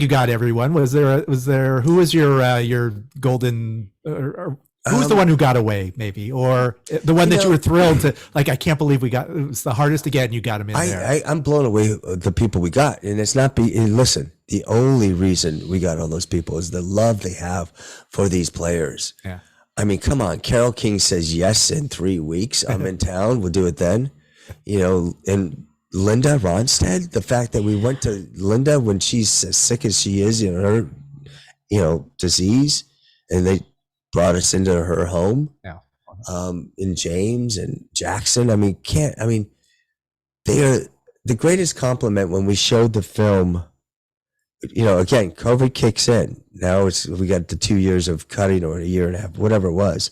you got everyone. Was there who was your golden or who was the one who got away, maybe, or the one that you were thrilled to, like, I can't believe it was the hardest to get and you got him in there. I'm blown away with the people we got. And it's not listen, the only reason we got all those people is the love they have for these players. Yeah. I mean, come on. Carole King says yes in 3 weeks. I'm in town. We'll do it then. And Linda Ronstadt, the fact that we went to Linda when she's as sick as she is in her, disease, and they brought us into her home. Yeah. And James and Jackson. I mean, they are the greatest compliment when we showed the film. Again, COVID kicks in. Now we got the 2 years of cutting, or a year and a half, whatever it was.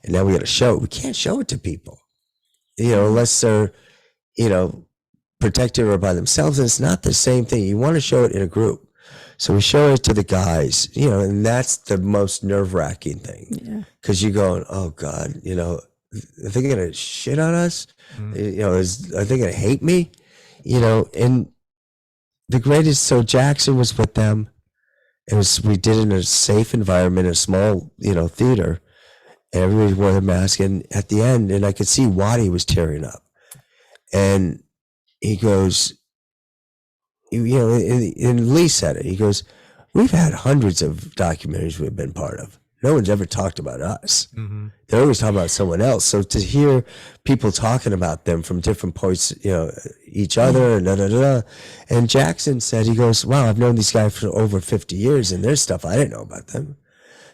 And now we got to show it. We can't show it to people, unless they're, protected or by themselves. And it's not the same thing. You want to show it in a group. So we show it to the guys, and that's the most nerve-wracking thing. Yeah. Because you're going, oh God, are they going to shit on us? Mm. Are they going to hate me? And the greatest, so Jackson was with them. We did it in a safe environment, a small, theater. And everybody wore their mask. And at the end, and I could see Waddy was tearing up. And he goes, and Lee said it. He goes, we've had hundreds of documentaries we've been part of. No one's ever talked about us. Mm-hmm. They're always talking about someone else. So to hear people talking about them from different points, each other, and And Jackson said, he goes, wow, I've known these guys for over 50 years, and there's stuff I didn't know about them.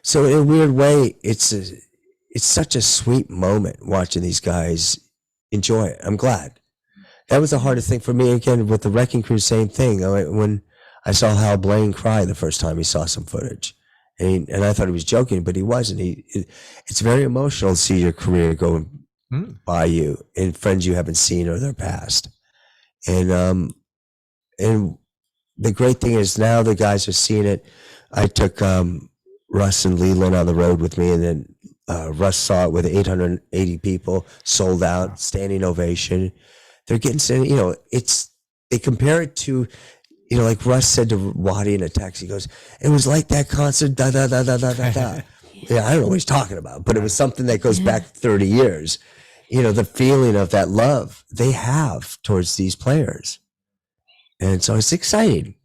So in a weird way, it's such a sweet moment watching these guys enjoy it. I'm glad. That was the hardest thing for me. Again, with the Wrecking Crew, same thing. When I saw Hal Blaine cry the first time he saw some footage, and I thought he was joking, but he wasn't. It's very emotional to see your career going by you and friends you haven't seen or their past. And the great thing is now the guys are seeing it. I took Russ and Leland on the road with me, and then Russ saw it with 880 people, sold out, standing ovation. They're getting, they compare it to, like Russ said to Waddy in a text, he goes, it was like that concert, da, da, da, da, da, da, da. Yeah, I don't know what he's talking about, but it was something that goes back 30 years. The feeling of that love they have towards these players. And so it's exciting.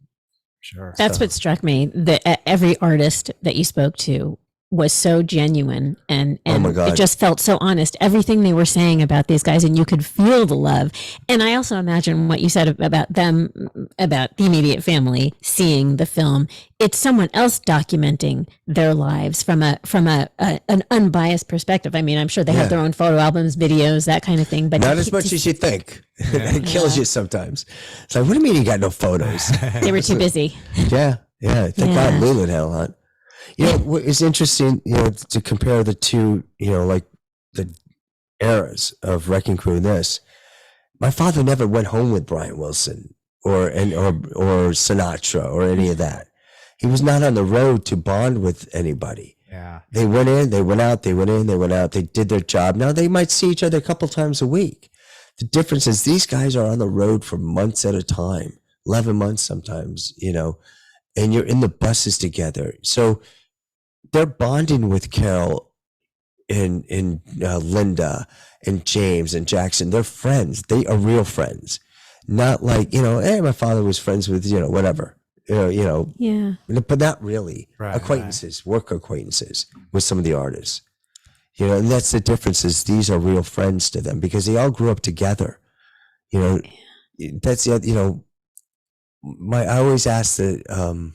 Sure. That's what struck me, that every artist that you spoke to was so genuine and oh my God, it just felt so honest. Everything they were saying about these guys, and you could feel the love. And I also imagine what you said about them, about the immediate family seeing the film. It's someone else documenting their lives from an unbiased perspective. I mean, I'm sure they have their own photo albums, videos, that kind of thing, but not as much as you think. It kills you sometimes. It's like, what do you mean you got no photos? They were too busy. Yeah. Thank God Leland had a lot. It's interesting, to compare the two, like the eras of Wrecking Crew and this. My father never went home with Brian Wilson or Sinatra or any of that. He was not on the road to bond with anybody. Yeah. They went in, they went out, they went in, they went out, they did their job. Now they might see each other a couple times a week. The difference is these guys are on the road for months at a time, 11 months sometimes, and you're in the buses together. So they're bonding with Carol and Linda and James and Jackson. They're friends. They are real friends. Not like, hey, my father was friends with, whatever, Yeah. But not really. Right, acquaintances, work acquaintances with some of the artists. And that's the difference, is these are real friends to them because they all grew up together. That's the, I always ask the,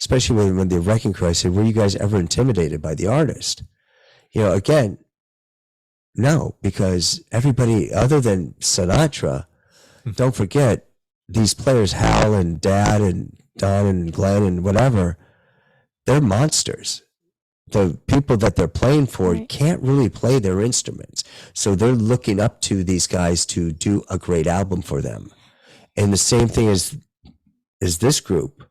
especially when the Wrecking Crew, I said, were you guys ever intimidated by the artist? Again, no, because everybody other than Sinatra, don't forget, these players, Hal and Dad and Don and Glenn and whatever, they're monsters. The people that they're playing for can't really play their instruments. So they're looking up to these guys to do a great album for them. And the same thing as this group.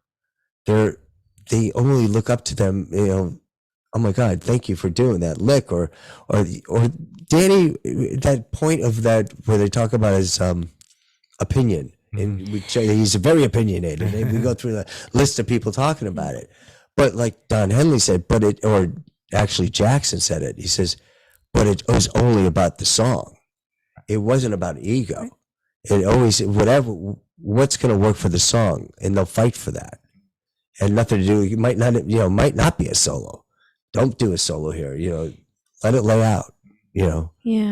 They only look up to them, oh my God, thank you for doing that lick, or Danny, that point of that where they talk about his opinion And he's very opinionated, and we go through the list of people talking about it. But like Don Henley said, or actually Jackson said it. He says, but it was only about the song. It wasn't about ego. It always what's going to work for the song, and they'll fight for that. And nothing to do. It might not be a solo. Don't do a solo here. Let it lay out. Yeah.